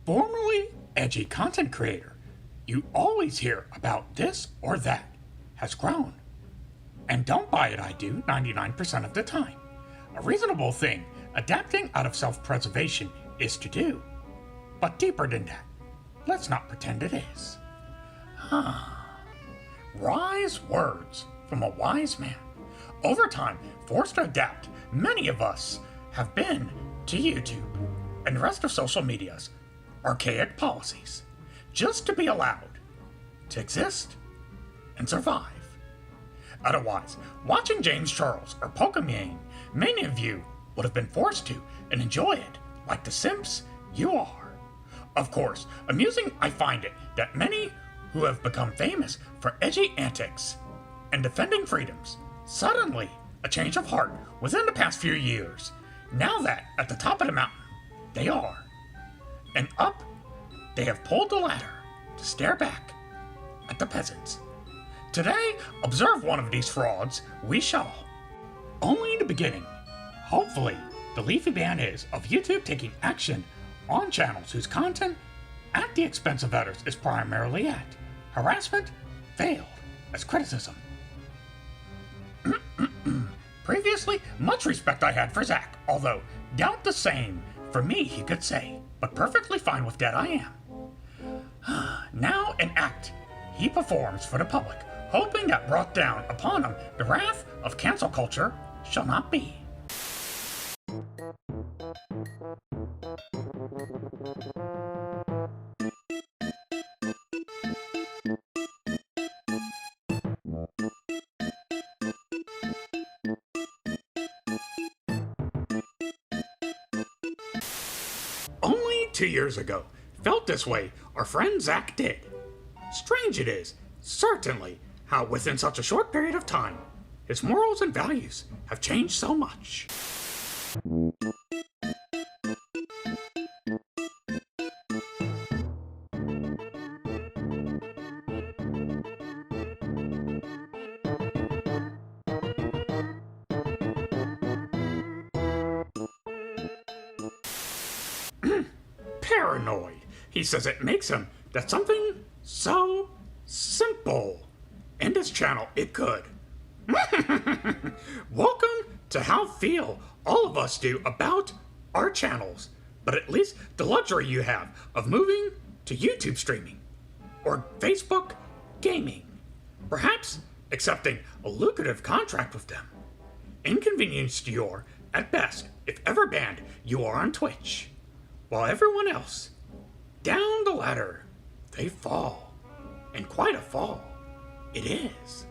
formerly edgy content creator you always hear about this or that has grown. And don't buy it, I do 99% of the time. A reasonable thing adapting out of self-preservation is to do. But deeper than that, let's not pretend it is. Wise words from a wise man. Over time, forced to adapt, many of us have been to YouTube and the rest of social media's archaic policies, just to be allowed to exist and survive. Otherwise, watching James Charles or Pokemon, many of you would have been forced to and enjoy it, like the simps you are. Of course, amusing I find it that many who have become famous for edgy antics and defending freedoms, suddenly a change of heart within the past few years, now that at the top of the mountain they are, and up they have pulled the ladder to stare back at the peasants. Today, observe one of these frauds we shall. Only the beginning. Hopefully, the leafy ban is of YouTube taking action on channels whose content, at the expense of others, is primarily at harassment, veiled as criticism. Previously, much respect I had for Zach, although doubt the same for me he could say, but perfectly fine with that I am. Now an act he performs for the public, hoping that brought down upon him the wrath of cancel culture shall not be. Only 2 years ago, felt this way our friend Zach did. Strange it is, certainly, how within such a short period of time, his morals and values have changed so much. Paranoid. He says it makes him that something so simple. In this channel, it could. Welcome to how feel all of us do about our channels, but at least the luxury you have of moving to YouTube streaming or Facebook gaming, perhaps accepting a lucrative contract with them. Inconvenienced you're, at best, if ever banned, you are on Twitch, while everyone else, down the ladder, they fall, and quite a fall it is.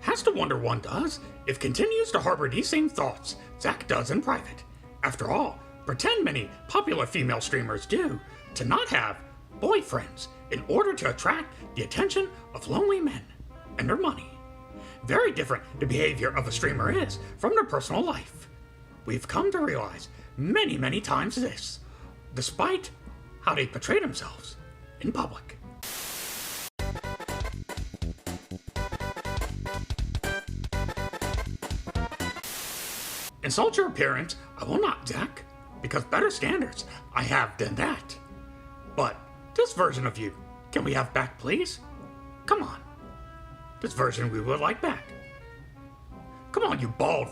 Has to wonder one does if continues to harbor these same thoughts Zach does in private. After all, pretend many popular female streamers do to not have boyfriends in order to attract the attention of lonely men and their money. Very different the behavior of a streamer is from their personal life. We've come to realize many times this, despite how they portray themselves in public. Insult your appearance, I will not, Zach, because better standards I have than that. But this version of you, can we have back, please? Come on. This version we would like back. Come on, you bald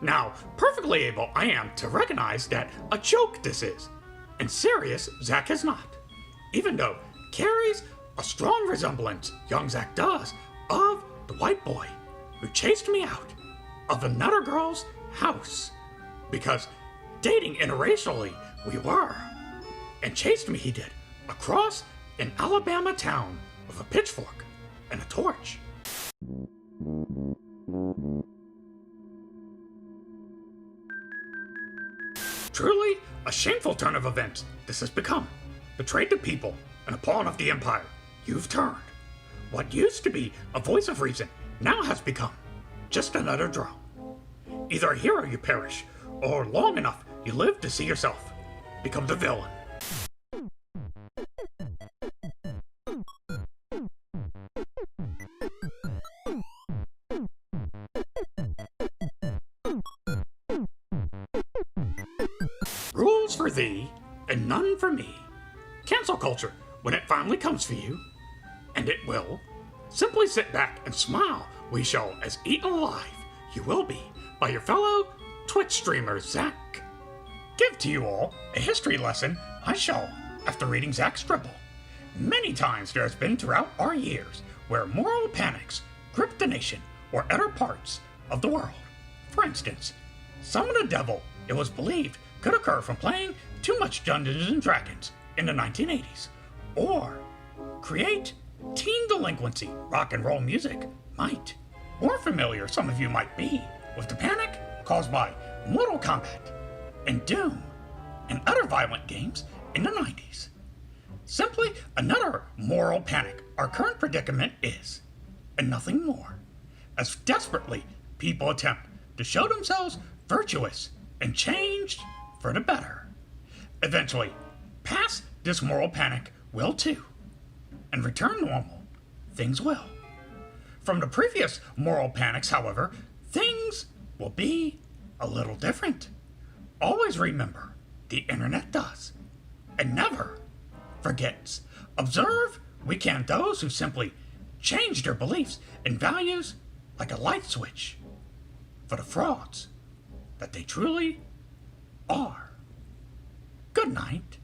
Now, perfectly able I am to recognize that a joke this is, and serious Zach is not, even though carries a strong resemblance, young Zach does, of the white boy who chased me out of another girl's house, because dating interracially we were, and chased me he did, across an Alabama town with a pitchfork and a torch. Truly a shameful turn of events this has become. Betrayed the people and a pawn of the empire, you've turned. What used to be a voice of reason now has become just another drone. Either a hero you perish, or long enough you live to see yourself become the villain. Rules for thee, and none for me. Cancel culture, when it finally comes for you, and it will, simply sit back and smile. We shall as eaten alive you will be by your fellow Twitch streamer, Zach. Give to you all a history lesson I shall, after reading Zach's dribble. Many times there has been throughout our years where moral panics gripped the nation or other parts of the world. For instance, summon a devil, it was believed, could occur from playing too much Dungeons and Dragons in the 1980s, or create teen delinquency rock and roll music might. More familiar some of you might be with the panic caused by Mortal Kombat and Doom and other violent games in the 90s. Simply another moral panic our current predicament is, and nothing more, as desperately people attempt to show themselves virtuous and changed for the better. Eventually, past this moral panic will too, and return normal, things will. From the previous moral panics, however, things will be a little different. Always remember, the internet does, and never forgets. Observe, we can those who simply change their beliefs and values like a light switch for the frauds that they truly are. Good night.